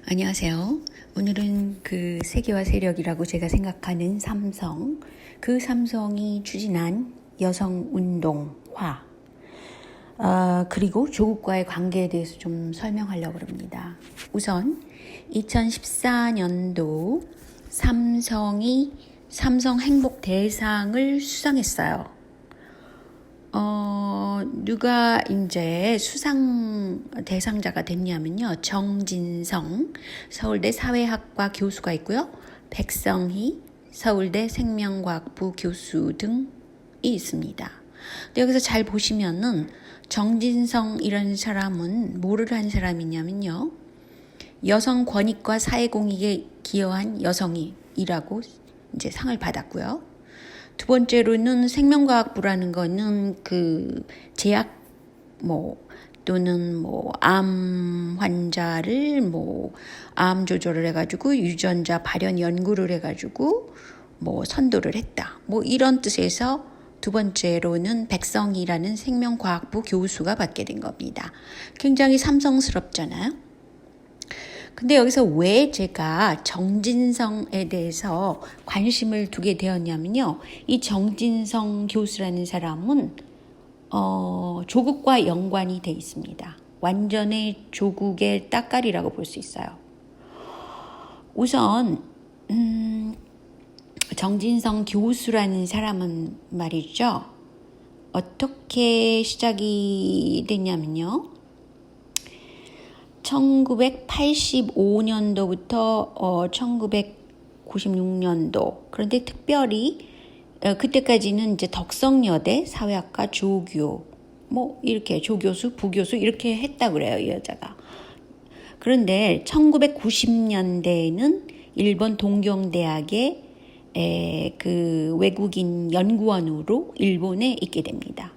안녕하세요. 오늘은 그 세계와 세력이라고 제가 생각하는 삼성, 그 삼성이 추진한 여성운동화, 그리고 조국과의 관계에 대해서 좀 설명하려고 합니다. 우선 2014년도 삼성이 삼성 행복 대상을 수상했어요. 누가 이제 수상 대상자가 됐냐면요. 정진성 서울대 사회학과 교수가 있고요. 백성희 서울대 생명과학부 교수 등이 있습니다. 근데 여기서 잘 보시면은 정진성 이런 사람은 뭐를 한 사람이냐면요. 여성 권익과 사회공익에 기여한 여성이라고 이제 상을 받았고요. 두 번째로는 생명과학부라는 거는 그 제약 또는 암 환자를 암 조절을 해가지고 유전자 발현 연구를 해가지고 선도를 했다. 이런 뜻에서 두 번째로는 백성이라는 생명과학부 교수가 받게 된 겁니다. 굉장히 삼성스럽잖아요. 근데 여기서 왜 제가 정진성에 대해서 관심을 두게 되었냐면요. 이 정진성 교수라는 사람은 조국과 연관이 돼 있습니다. 완전히 조국의 따까리라고 볼 수 있어요. 우선 정진성 교수라는 사람은 말이죠. 어떻게 시작이 됐냐면요. 1985년도부터 1996년도 그런데 특별히 그때까지는 이제 덕성여대 사회학과 조교 이렇게 조교수 부교수 이렇게 했다 그래요 이 여자가. 그런데 1990년대에는 일본 동경대학의 그 외국인 연구원으로 일본에 있게 됩니다.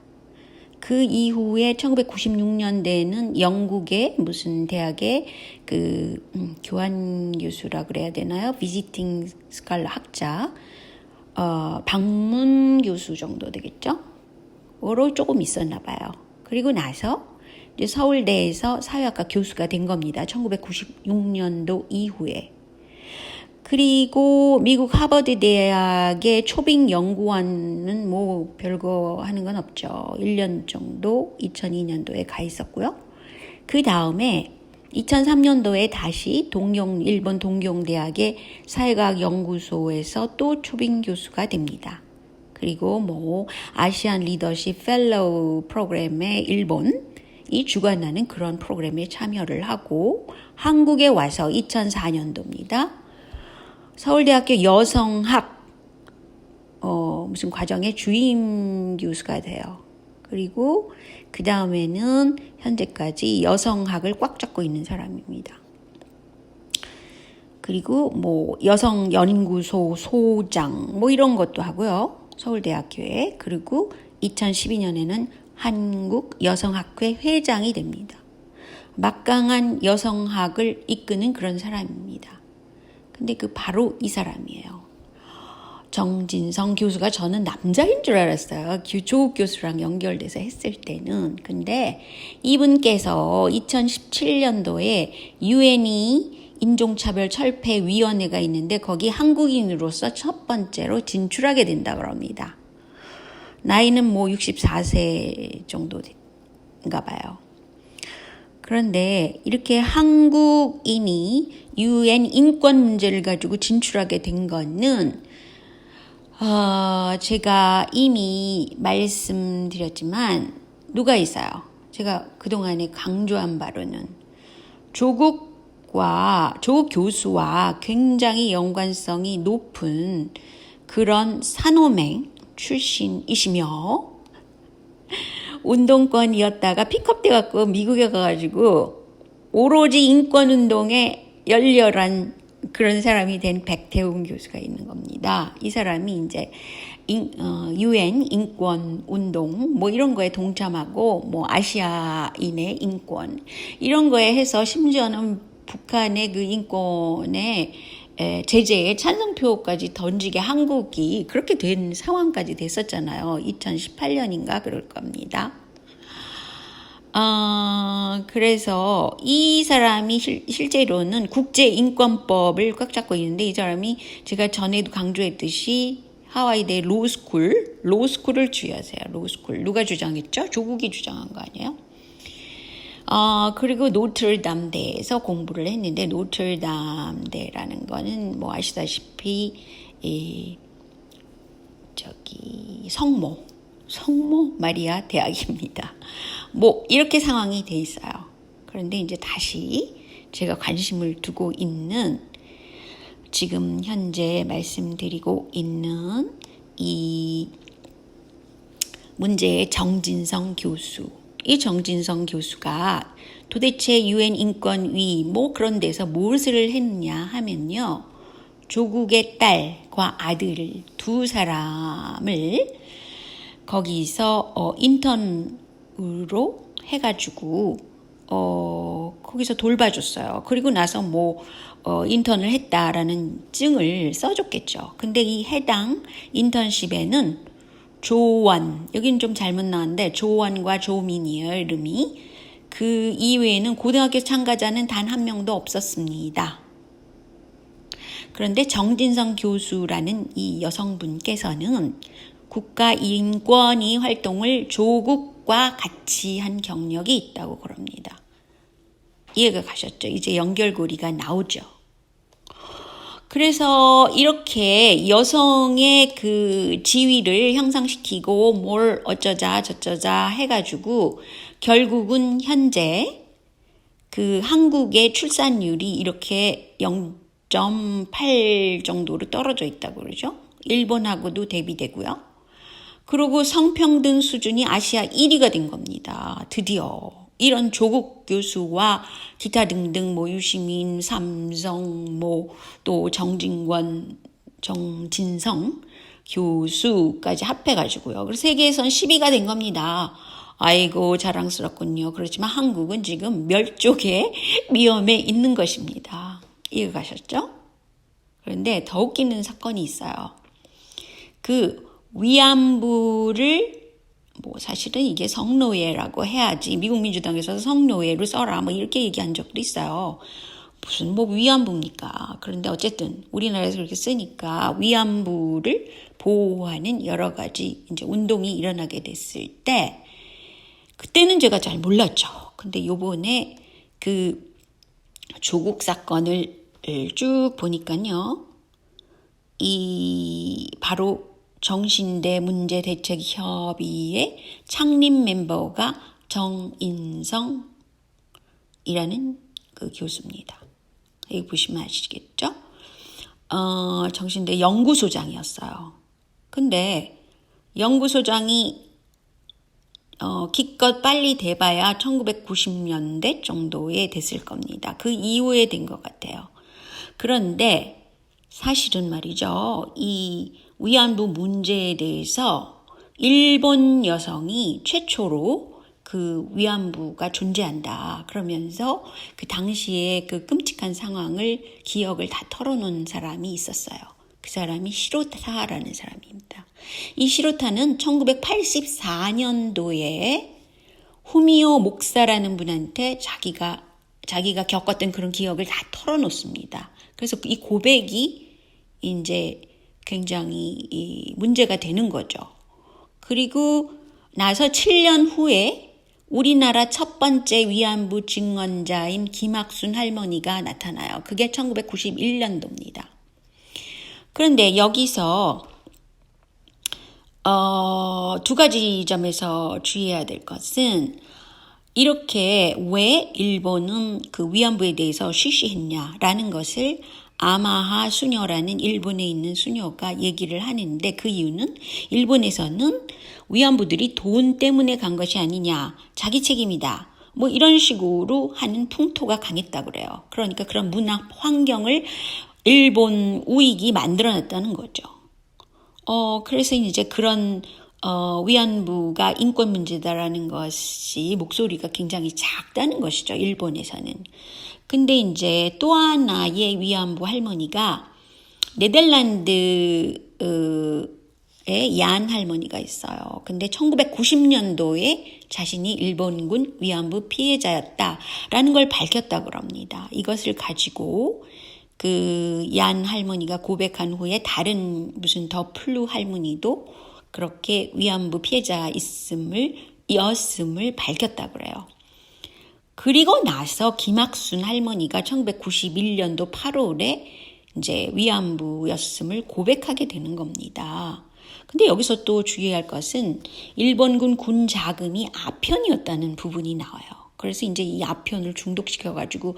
그 이후에 1996년대에는 영국의 무슨 대학의 그 교환 교수라 그래야 되나요? 비지팅 스칼라 학자, 방문 교수 정도 되겠죠? 으로 조금 있었나 봐요. 그리고 나서 이제 서울대에서 사회학과 교수가 된 겁니다. 1996년도 이후에. 그리고 미국 하버드 대학의 초빙 연구원은 별거 하는 건 없죠. 1년 정도 2002년도에 가 있었고요. 그 다음에 2003년도에 다시 일본 동경대학의 사회과학 연구소에서 또 초빙 교수가 됩니다. 그리고 아시안 리더십 펠로우 프로그램에 일본이 주관하는 그런 프로그램에 참여를 하고 한국에 와서 2004년도입니다. 서울대학교 여성학 무슨 과정의 주임 교수가 돼요. 그리고 그 다음에는 현재까지 여성학을 꽉 잡고 있는 사람입니다. 그리고 여성 연구소 소장 이런 것도 하고요. 서울대학교에. 그리고 2012년에는 한국 여성학회 회장이 됩니다. 막강한 여성학을 이끄는 그런 사람입니다. 근데 바로 이 사람이에요. 정진성 교수가 저는 남자인 줄 알았어요. 조국 교수랑 연결돼서 했을 때는. 근데 이분께서 2017년도에 유엔이 인종차별 철폐위원회가 있는데 거기 한국인으로서 첫 번째로 진출하게 된다고 합니다. 나이는 64세 정도인가 봐요. 그런데 이렇게 한국인이 유엔 인권 문제를 가지고 진출하게 된 거는 제가 이미 말씀드렸지만 누가 있어요? 제가 그동안에 강조한 바로는 조국 교수와 굉장히 연관성이 높은 그런 산호맹 출신이시며 운동권이었다가 픽업돼갖고 미국에 가가지고 오로지 인권운동에 열렬한 그런 사람이 된 백태웅 교수가 있는 겁니다. 이 사람이 이제 UN 인권운동 이런 거에 동참하고 아시아인의 인권 이런 거에 해서 심지어는 북한의 그 인권의 제재에 찬성표까지 던지게 한국이 그렇게 된 상황까지 됐었잖아요. 2018년인가 그럴 겁니다. 그래서 이 사람이 실제로는 국제인권법을 꽉 잡고 있는데 이 사람이 제가 전에도 강조했듯이 하와이대 로스쿨을 주의하세요. 로스쿨. 누가 주장했죠? 조국이 주장한 거 아니에요? 그리고 노트르담대에서 공부를 했는데 노트르담대라는 거는 뭐 아시다시피 성모 마리아 대학입니다. 뭐 이렇게 상황이 돼 있어요. 그런데 이제 다시 제가 관심을 두고 있는 지금 현재 말씀드리고 있는 이 문제의 정진성 교수. 이 정진성 교수가 도대체 UN 인권위 뭐 그런 데서 무엇을 했느냐 하면요. 조국의 딸과 아들 두 사람을 거기서 인턴으로 해가지고 거기서 돌봐줬어요. 그리고 나서 뭐 인턴을 했다라는 증을 써줬겠죠. 근데 이 해당 인턴십에는 조원, 여기는 좀 잘못 나왔는데 조원과 조민이에요, 이름이. 그 이외에는 고등학교 참가자는 단 한 명도 없었습니다. 그런데 정진성 교수라는 이 여성분께서는 국가인권위 활동을 조국과 같이 한 경력이 있다고 그럽니다. 이해가 가셨죠? 이제 연결고리가 나오죠. 그래서 이렇게 여성의 그 지위를 향상시키고 뭘 어쩌자 저쩌자 해가지고 결국은 현재 그 한국의 출산율이 이렇게 0.8 정도로 떨어져 있다고 그러죠. 일본하고도 대비되고요. 그리고 성평등 수준이 아시아 1위가 된 겁니다. 드디어. 이런 조국 교수와 기타 등등 뭐 유시민, 삼성, 뭐 또 정진성 교수까지 합해가지고요. 그래서 세계에선 10위가 된 겁니다. 아이고 자랑스럽군요. 그렇지만 한국은 지금 멸종의 위험에 있는 것입니다. 이해가 가셨죠? 그런데 더 웃기는 사건이 있어요. 그 위안부를 뭐 사실은 이게 성노예라고 해야지 미국 민주당에서 성노예로 써라 뭐 이렇게 얘기한 적도 있어요. 무슨 뭐 위안부입니까? 그런데 어쨌든 우리나라에서 그렇게 쓰니까 위안부를 보호하는 여러 가지 이제 운동이 일어나게 됐을 때 그때는 제가 잘 몰랐죠. 근데 요번에 그 조국 사건을 쭉 보니까요. 이 바로 정신대 문제대책협의회 창립 멤버가 정인성이라는 그 교수입니다. 여기 보시면 아시겠죠? 정신대 연구소장이었어요. 근데 연구소장이 기껏 빨리 돼봐야 1990년대 정도에 됐을 겁니다. 그 이후에 된 것 같아요. 그런데 사실은 말이죠. 이 위안부 문제에 대해서 일본 여성이 최초로 그 위안부가 존재한다. 그러면서 그 당시에 그 끔찍한 상황을 기억을 다 털어놓은 사람이 있었어요. 그 사람이 시로타라는 사람입니다. 이 시로타는 1984년도에 후미오 목사라는 분한테 자기가 겪었던 그런 기억을 다 털어놓습니다. 그래서 이 고백이 이제 굉장히 문제가 되는 거죠. 그리고 나서 7년 후에 우리나라 첫 번째 위안부 증언자인 김학순 할머니가 나타나요. 그게 1991년도입니다. 그런데 여기서 두 가지 점에서 주의해야 될 것은 이렇게 왜 일본은 그 위안부에 대해서 쉬쉬했냐라는 것을 아마하 수녀라는 일본에 있는 수녀가 얘기를 하는데 그 이유는 일본에서는 위안부들이 돈 때문에 간 것이 아니냐, 자기 책임이다. 뭐 이런 식으로 하는 풍토가 강했다고 그래요. 그러니까 그런 문화 환경을 일본 우익이 만들어냈다는 거죠. 그래서 이제 그런 위안부가 인권 문제다라는 것이 목소리가 굉장히 작다는 것이죠. 일본에서는. 근데 이제 또 하나의 위안부 할머니가 네덜란드 얀 할머니가 있어요. 근데 1990년도에 자신이 일본군 위안부 피해자였다라는 걸 밝혔다고 합니다. 이것을 가지고 그 얀 할머니가 고백한 후에 다른 무슨 더 플루 할머니도 그렇게 위안부 피해자였음을 밝혔다고 그래요. 그리고 나서 김학순 할머니가 1991년도 8월에 이제 위안부였음을 고백하게 되는 겁니다. 근데 여기서 또 주의할 것은 일본군 군 자금이 아편이었다는 부분이 나와요. 그래서 이제 이 아편을 중독시켜가지고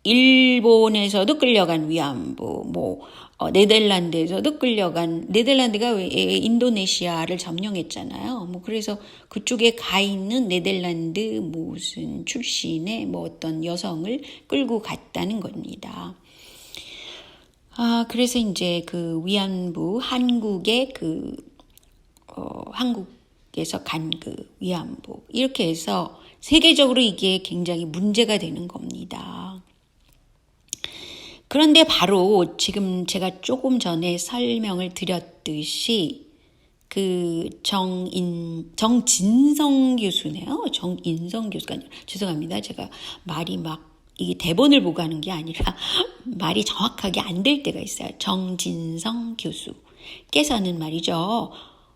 일본에서도 끌려간 위안부, 네덜란드에서도 끌려간, 네덜란드가 왜 인도네시아를 점령했잖아요. 그래서 그쪽에 가 있는 네덜란드 무슨 출신의 어떤 여성을 끌고 갔다는 겁니다. 그래서 이제 그 위안부, 한국에서 간 그 위안부, 이렇게 해서 세계적으로 이게 굉장히 문제가 되는 겁니다. 그런데 바로 지금 제가 조금 전에 설명을 드렸듯이 그 정진성 교수네요. 정인성 교수가 아니라, 죄송합니다. 제가 말이 이게 대본을 보고 하는 게 아니라 말이 정확하게 안 될 때가 있어요. 정진성 교수께서는 말이죠.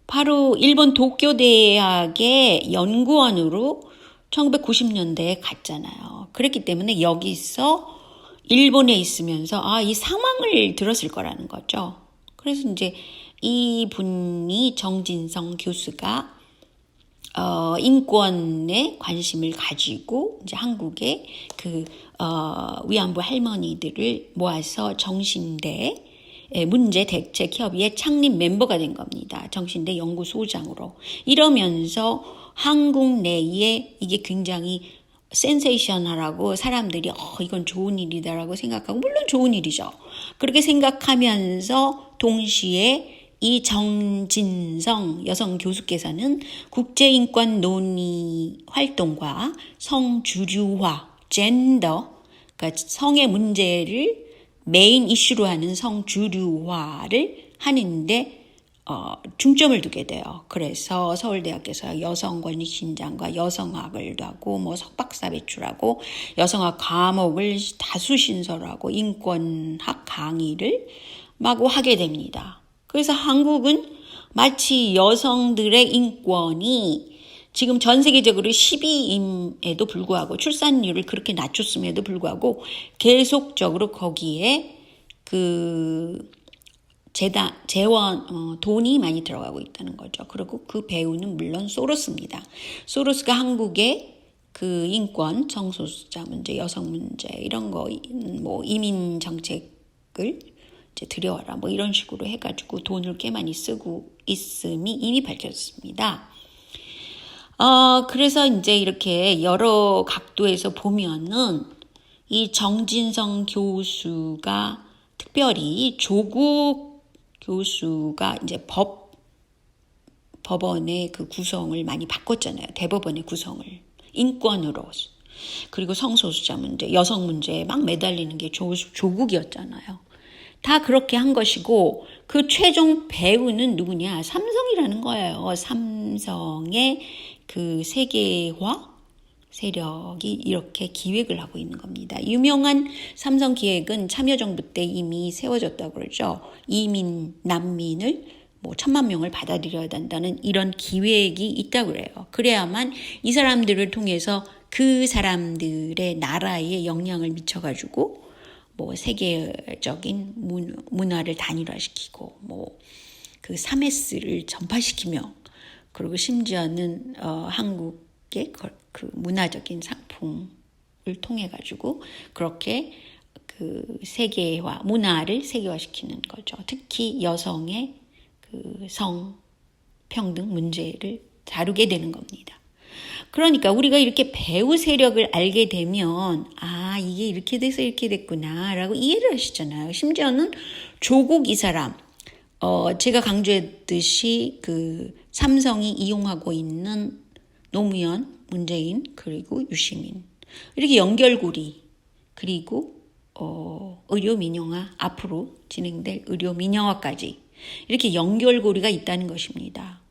바로 일본 도쿄대학의 연구원으로 1990년대에 갔잖아요. 그렇기 때문에 여기서 일본에 있으면서 이 상황을 들었을 거라는 거죠. 그래서 이제 이 분이 정진성 교수가 인권에 관심을 가지고 이제 한국의 그 위안부 할머니들을 모아서 정신대 문제 대책 협의회 창립 멤버가 된 겁니다. 정신대 연구소장으로. 이러면서 한국 내에 이게 굉장히 센세이셔널하고 사람들이 이건 좋은 일이다라고 생각하고, 물론 좋은 일이죠. 그렇게 생각하면서 동시에 이 정진성 여성 교수께서는 국제인권 논의 활동과 성주류화, 젠더, 그러니까 성의 문제를 메인 이슈로 하는 성주류화를 하는데 중점을 두게 돼요. 그래서 서울대학교에서 여성권익신장과 여성학을 하고 석박사 배출하고 여성학 과목을 다수 신설하고 인권학 강의를 마구 하게 됩니다. 그래서 한국은 마치 여성들의 인권이 지금 전 세계적으로 10위임에도 불구하고, 출산율을 그렇게 낮췄음에도 불구하고 계속적으로 거기에 돈이 많이 들어가고 있다는 거죠. 그리고 그 배우는 물론 소로스입니다. 소로스가 한국의 그 인권, 성소수자 문제, 여성 문제, 이런 거, 이민 정책을 이제 들여와라, 이런 식으로 해가지고 돈을 꽤 많이 쓰고 있음이 이미 밝혀졌습니다. 그래서 이제 이렇게 여러 각도에서 보면은 이 정진성 교수가 특별히 조국 교수가 이제 법원의 그 구성을 많이 바꿨잖아요. 대법원의 구성을. 인권으로. 그리고 성소수자 문제, 여성 문제에 막 매달리는 게 조국이었잖아요. 다 그렇게 한 것이고, 그 최종 배우는 누구냐? 삼성이라는 거예요. 삼성의 그 세계화 세력이 이렇게 기획을 하고 있는 겁니다. 유명한 삼성 기획은 참여정부 때 이미 세워졌다고 그러죠. 이민, 난민을 1,000만 명을 받아들여야 된다는 이런 기획이 있다고 그래요. 그래야만 이 사람들을 통해서 그 사람들의 나라에 영향을 미쳐가지고 세계적인 문화를 단일화시키고 그 3S를 전파시키며, 그리고 심지어는 한국의 그 문화적인 상품을 통해 가지고 그렇게 그 세계화, 문화를 세계화시키는 거죠. 특히 여성의 그 성평등 문제를 다루게 되는 겁니다. 그러니까 우리가 이렇게 배우 세력을 알게 되면 이게 이렇게 돼서 이렇게 됐구나 라고 이해를 하시잖아요. 심지어는 조국 이 사람, 제가 강조했듯이 그 삼성이 이용하고 있는 노무현, 문재인, 그리고 유시민, 이렇게 연결고리, 그리고 의료 민영화, 앞으로 진행될 의료 민영화까지 이렇게 연결고리가 있다는 것입니다.